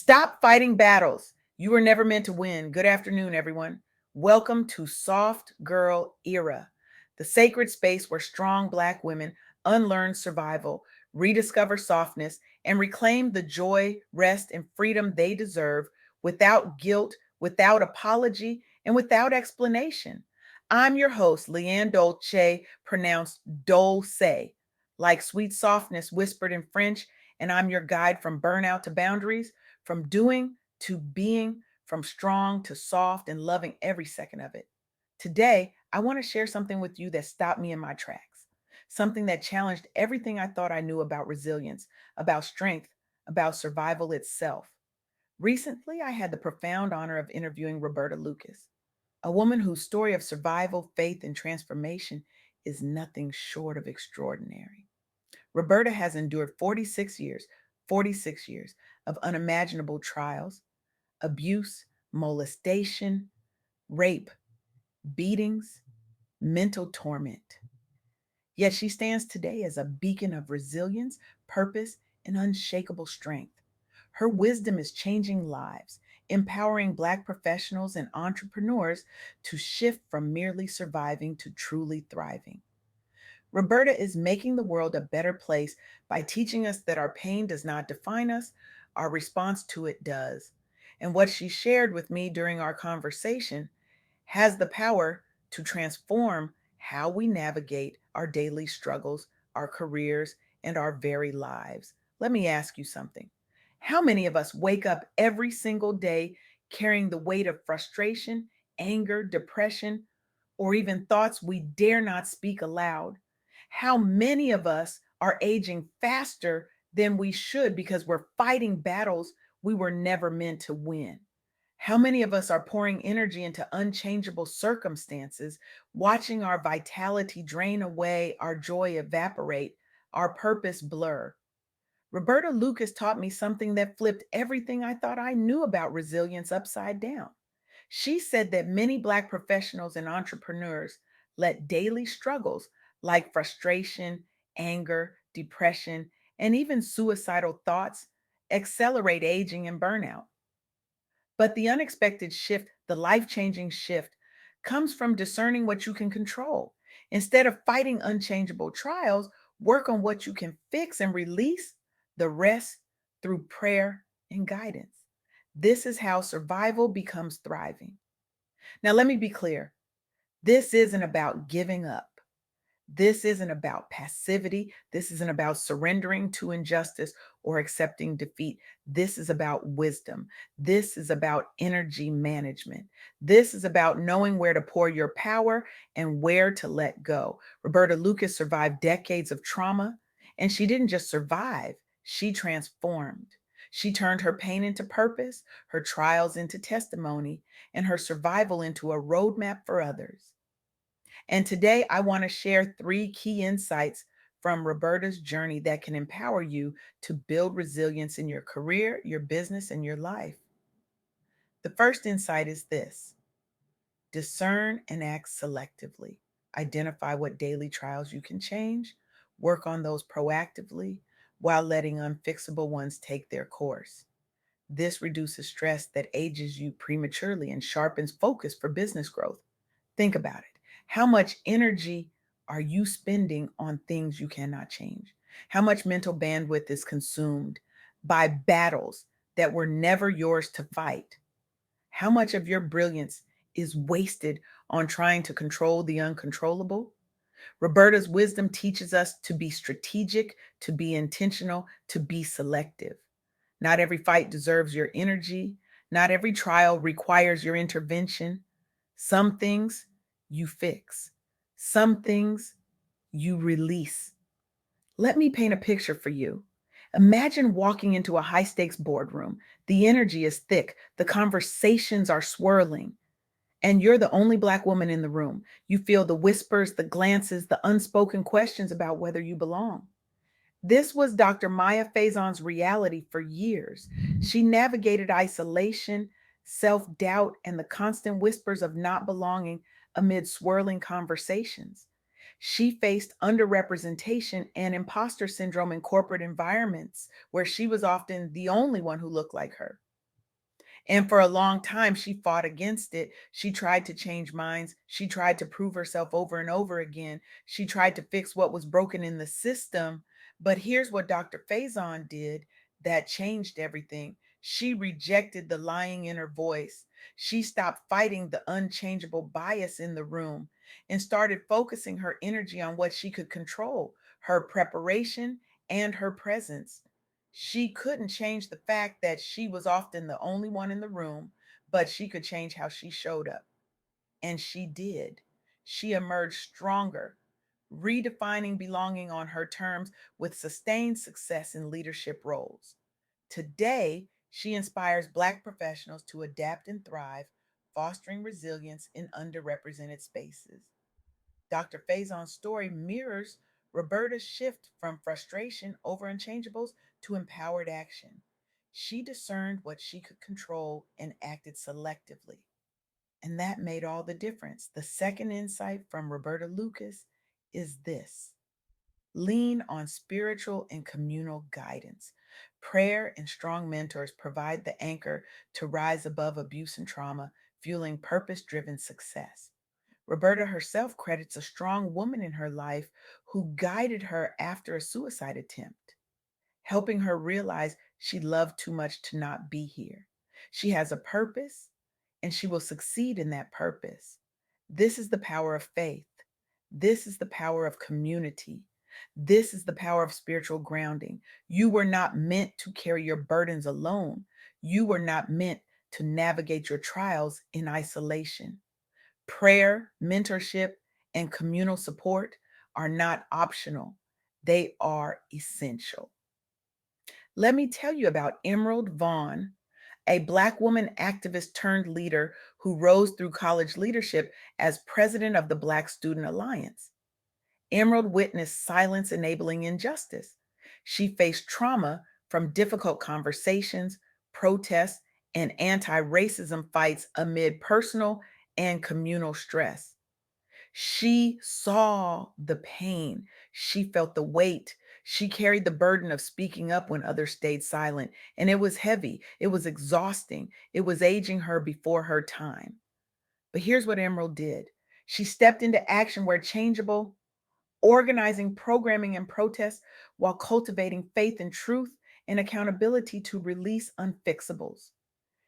Stop fighting battles. You were never meant to win. Good afternoon, everyone. Welcome to Soft Girl Era, the sacred space where strong Black women unlearn survival, rediscover softness, and reclaim the joy, rest, and freedom they deserve without guilt, without apology, and without explanation. I'm your host, LeAnne Dolce, pronounced Dolce, like sweet softness whispered in French, and I'm your guide from burnout to boundaries, from doing to being, from strong to soft, and loving every second of it. Today, I want to share something with you that stopped me in my tracks, something that challenged everything I thought I knew about resilience, about strength, about survival itself. Recently, I had the profound honor of interviewing Roberta Lucas, a woman whose story of survival, faith, and transformation is nothing short of extraordinary. Roberta has endured 46 years of unimaginable trials, abuse, molestation, rape, beatings, mental torment. Yet she stands today as a beacon of resilience, purpose, and unshakable strength. Her wisdom is changing lives, empowering Black professionals and entrepreneurs to shift from merely surviving to truly thriving. Roberta is making the world a better place by teaching us that our pain does not define us, our response to it does. And what she shared with me during our conversation has the power to transform how we navigate our daily struggles, our careers, and our very lives. Let me ask you something. How many of us wake up every single day carrying the weight of frustration, anger, depression, or even thoughts we dare not speak aloud? How many of us are aging faster than we should because we're fighting battles we were never meant to win? How many of us are pouring energy into unchangeable circumstances, watching our vitality drain away, our joy evaporate, our purpose blur? Roberta Lucas taught me something that flipped everything I thought I knew about resilience upside down. She said that many Black professionals and entrepreneurs let daily struggles like frustration, anger, depression, and even suicidal thoughts accelerate aging and burnout. But the unexpected shift, the life changing shift, comes from discerning what you can control. Instead of fighting unchangeable trials, work on what you can fix and release the rest through prayer and guidance. This is how survival becomes thriving. Now, let me be clear, this isn't about giving up. This isn't about passivity. This isn't about surrendering to injustice or accepting defeat. This is about wisdom. This is about energy management. This is about knowing where to pour your power and where to let go. Roberta Lucas survived decades of trauma, and she didn't just survive, she transformed. She turned her pain into purpose, her trials into testimony, and her survival into a roadmap for others. And today I want to share three key insights from Roberta's journey that can empower you to build resilience in your career, your business, and your life. The first insight is this: discern and act selectively. Identify what daily trials you can change, work on those proactively while letting unfixable ones take their course. This reduces stress that ages you prematurely and sharpens focus for business growth. Think about it. How much energy are you spending on things you cannot change? How much mental bandwidth is consumed by battles that were never yours to fight? How much of your brilliance is wasted on trying to control the uncontrollable? Roberta's wisdom teaches us to be strategic, to be intentional, to be selective. Not every fight deserves your energy. Not every trial requires your intervention. Some things you fix, some things you release. Let me paint a picture for you. Imagine walking into a high stakes boardroom. The energy is thick, the conversations are swirling, and you're the only Black woman in the room. You feel the whispers, the glances, the unspoken questions about whether you belong. This was Dr. Maya Faison's reality for years. She navigated isolation, self doubt, and the constant whispers of not belonging amid swirling conversations. She faced underrepresentation and imposter syndrome in corporate environments where she was often the only one who looked like her. And for a long time, she fought against it. She tried to change minds. She tried to prove herself over and over again. She tried to fix what was broken in the system. But here's what Dr. Faison did that changed everything. She rejected the lying inner voice. She stopped fighting the unchangeable bias in the room and started focusing her energy on what she could control, her preparation and her presence. She couldn't change the fact that she was often the only one in the room, but she could change how she showed up. And she did. She emerged stronger, redefining belonging on her terms with sustained success in leadership roles. Today, she inspires Black professionals to adapt and thrive, fostering resilience in underrepresented spaces. Dr. Faison's story mirrors Roberta's shift from frustration over unchangeables to empowered action. She discerned what she could control and acted selectively. And that made all the difference. The second insight from Roberta Lucas is this: lean on spiritual and communal guidance. Prayer and strong mentors provide the anchor to rise above abuse and trauma, fueling purpose driven success. Roberta herself credits a strong woman in her life who guided her after a suicide attempt, helping her realize she loved too much to not be here. She has a purpose and she will succeed in that purpose. This is the power of faith. This is the power of community. This is the power of spiritual grounding. You were not meant to carry your burdens alone. You were not meant to navigate your trials in isolation. Prayer, mentorship, and communal support are not optional, they are essential. Let me tell you about Emerald Vaughn, a Black woman activist turned leader who rose through college leadership as president of the Black Student Alliance. Emerald witnessed silence enabling injustice. She faced trauma from difficult conversations, protests, and anti racism fights amid personal and communal stress. She saw the pain. She felt the weight. She carried the burden of speaking up when others stayed silent. And it was heavy. It was exhausting. It was aging her before her time. But here's what Emerald did: she stepped into action where changeable, organizing, programming, and protests while cultivating faith and truth and accountability to release unfixables.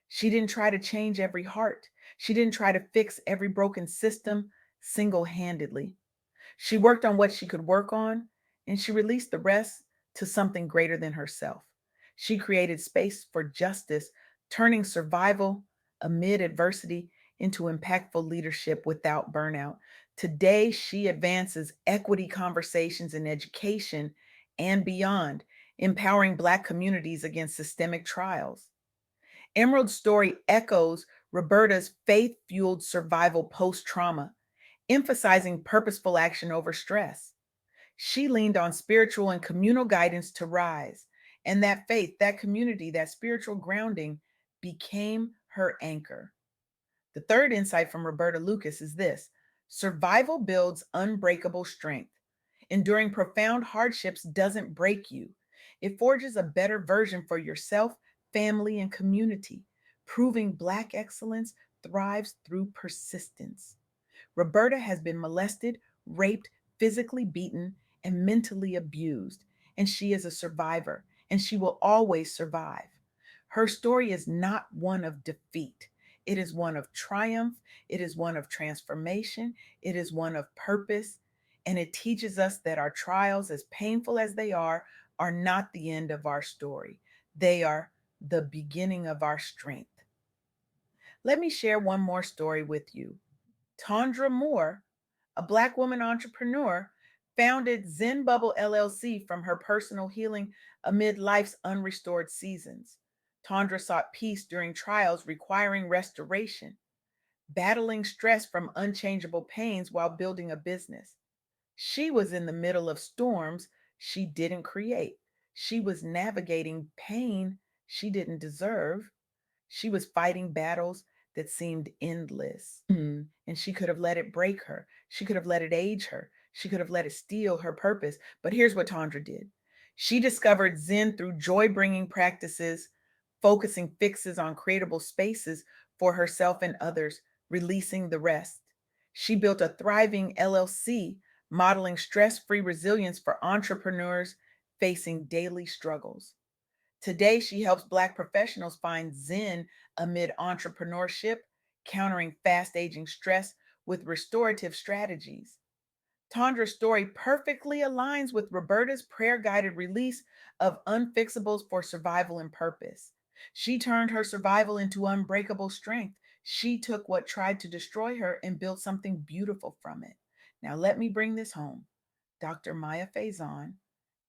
She didn't try to change every heart. She didn't try to fix every broken system single handedly. She worked on what she could work on, and she released the rest to something greater than herself. She created space for justice, turning survival amid adversity into impactful leadership without burnout. Today, she advances equity conversations in education and beyond, empowering Black communities against systemic trials. Emerald's story echoes Roberta's faith fueled survival post trauma, emphasizing purposeful action over stress. She leaned on spiritual and communal guidance to rise, and that faith, that community, that spiritual grounding became her anchor. The third insight from Roberta Lucas is this: survival builds unbreakable strength. Enduring profound hardships doesn't break you, it forges a better version for yourself, family, and community, proving Black excellence thrives through persistence. Roberta has been molested, raped, physically beaten, and mentally abused, and she is a survivor, and she will always survive. Her story is not one of defeat. It is one of triumph. It is one of transformation. It is one of purpose. And it teaches us that our trials, as painful as they are not the end of our story. They are the beginning of our strength. Let me share one more story with you. Tondra Moore, a Black woman entrepreneur, founded Zen Bubble LLC from her personal healing amid life's unrestored seasons. Tondra sought peace during trials requiring restoration, battling stress from unchangeable pains while building a business. She was in the middle of storms she didn't create. She was navigating pain she didn't deserve. She was fighting battles that seemed endless. And she could have let it break her. She could have let it age her. She could have let it steal her purpose. But here's what Tondra did: she discovered Zen through joy bringing practices, focusing fixes on creatable spaces for herself and others, releasing the rest. She built a thriving LLC, modeling stress free resilience for entrepreneurs facing daily struggles. Today, she helps Black professionals find Zen amid entrepreneurship, countering fast aging stress with restorative strategies. Tandra's story perfectly aligns with Roberta's prayer guided release of unfixables for survival and purpose. She turned her survival into unbreakable strength. She took what tried to destroy her and built something beautiful from it. Now, let me bring this home. Dr. Maya Faison,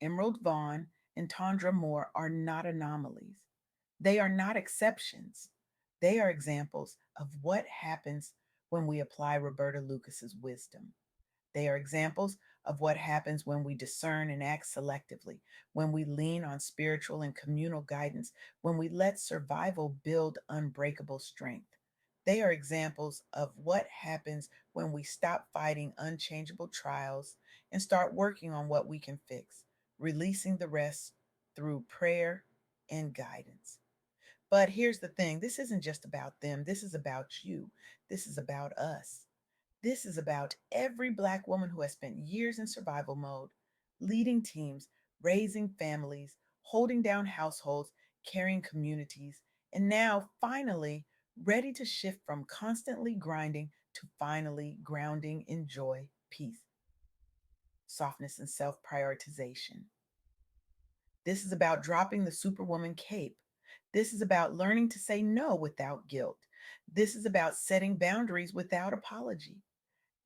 Emerald Vaughn, and Tandra Moore are not anomalies. They are not exceptions. They are examples of what happens when we apply Roberta Lucas's wisdom. They are examples of what happens when we discern and act selectively, when we lean on spiritual and communal guidance, when we let survival build unbreakable strength. They are examples of what happens when we stop fighting unchangeable trials and start working on what we can fix, releasing the rest through prayer and guidance. But here's the thing, this isn't just about them, this is about you, this is about us. This is about every Black woman who has spent years in survival mode, leading teams, raising families, holding down households, carrying communities, and now finally ready to shift from constantly grinding to finally grounding in joy, peace, softness, and self prioritization. This is about dropping the superwoman cape. This is about learning to say no without guilt. This is about setting boundaries without apology.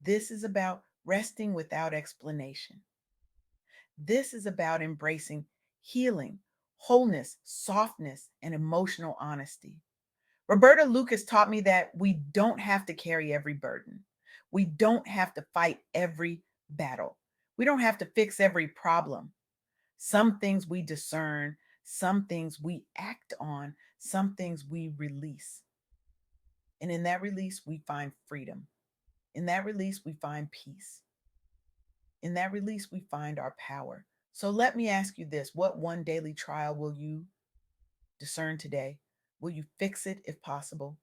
This is about resting without explanation. This is about embracing healing, wholeness, softness, and emotional honesty. Roberta Lucas taught me that we don't have to carry every burden. We don't have to fight every battle. We don't have to fix every problem. Some things we discern, some things we act on, some things we release. And in that release, we find freedom. In that release, we find peace. In that release, we find our power. So let me ask you this, what one daily trial will you discern today? Will you fix it if possible?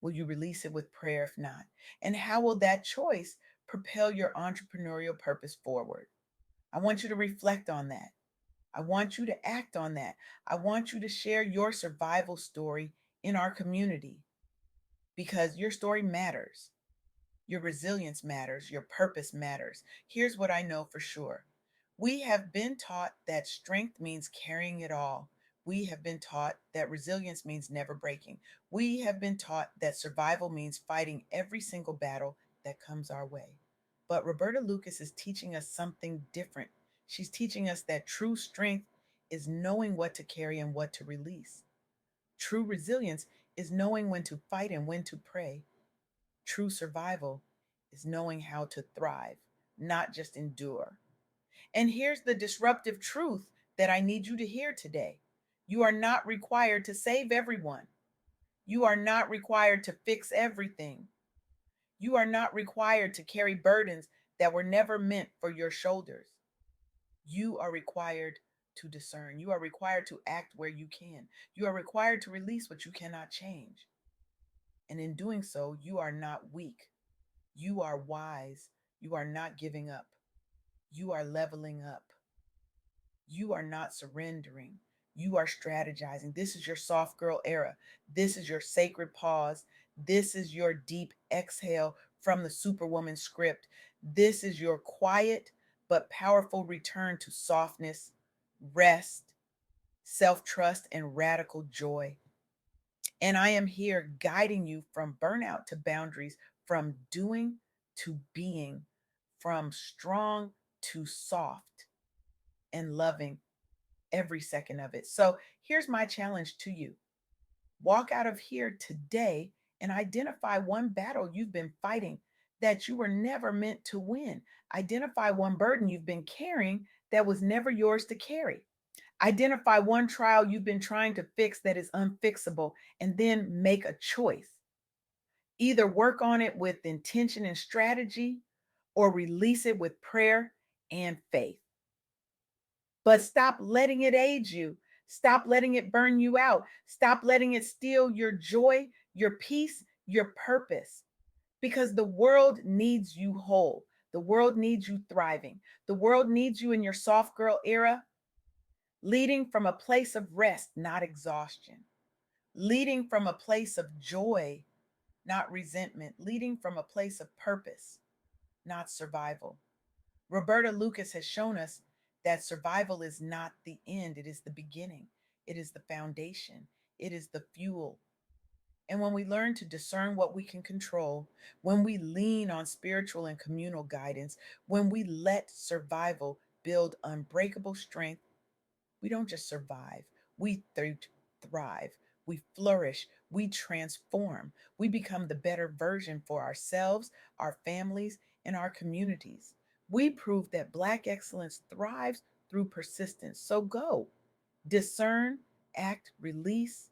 Will you release it with prayer if not? And how will that choice propel your entrepreneurial purpose forward? I want you to reflect on that. I want you to act on that. I want you to share your survival story in our community because your story matters. Your resilience matters. Your purpose matters. Here's what I know for sure. We have been taught that strength means carrying it all. We have been taught that resilience means never breaking. We have been taught that survival means fighting every single battle that comes our way. But Roberta Lucas is teaching us something different. She's teaching us that true strength is knowing what to carry and what to release. True resilience is knowing when to fight and when to pray. True survival is knowing how to thrive, not just endure. And here's the disruptive truth that I need you to hear today. You are not required to save everyone. You are not required to fix everything. You are not required to carry burdens that were never meant for your shoulders. You are required to discern. You are required to act where you can. You are required to release what you cannot change. And in doing so, you are not weak. You are wise. You are not giving up. You are leveling up. You are not surrendering. You are strategizing. This is your soft girl era. This is your sacred pause. This is your deep exhale from the Superwoman script. This is your quiet but powerful return to softness, rest, self trust, and radical joy. And I am here guiding you from burnout to boundaries, from doing to being, from strong to soft and loving every second of it. So here's my challenge to you, walk out of here today and identify one battle you've been fighting that you were never meant to win. Identify one burden you've been carrying that was never yours to carry. Identify one trial you've been trying to fix that is unfixable, and then make a choice. Either work on it with intention and strategy or release it with prayer and faith. But stop letting it age you. Stop letting it burn you out. Stop letting it steal your joy, your peace, your purpose. Because the world needs you whole. The world needs you thriving. The world needs you in your soft girl era, leading from a place of rest, not exhaustion. Leading from a place of joy, not resentment. Leading from a place of purpose, not survival. Roberta Lucas has shown us that survival is not the end, it is the beginning, it is the foundation, it is the fuel. And when we learn to discern what we can control, when we lean on spiritual and communal guidance, when we let survival build unbreakable strength, we don't just survive, we thrive, we flourish, we transform, we become the better version for ourselves, our families, and our communities. We prove that Black excellence thrives through persistence. So go, discern, act, release,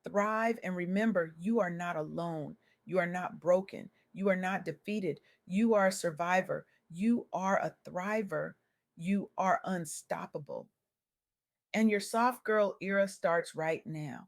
thrive, and remember you are not alone. You are not broken. You are not defeated. You are a survivor. You are a thriver. You are unstoppable. And your soft girl era starts right now.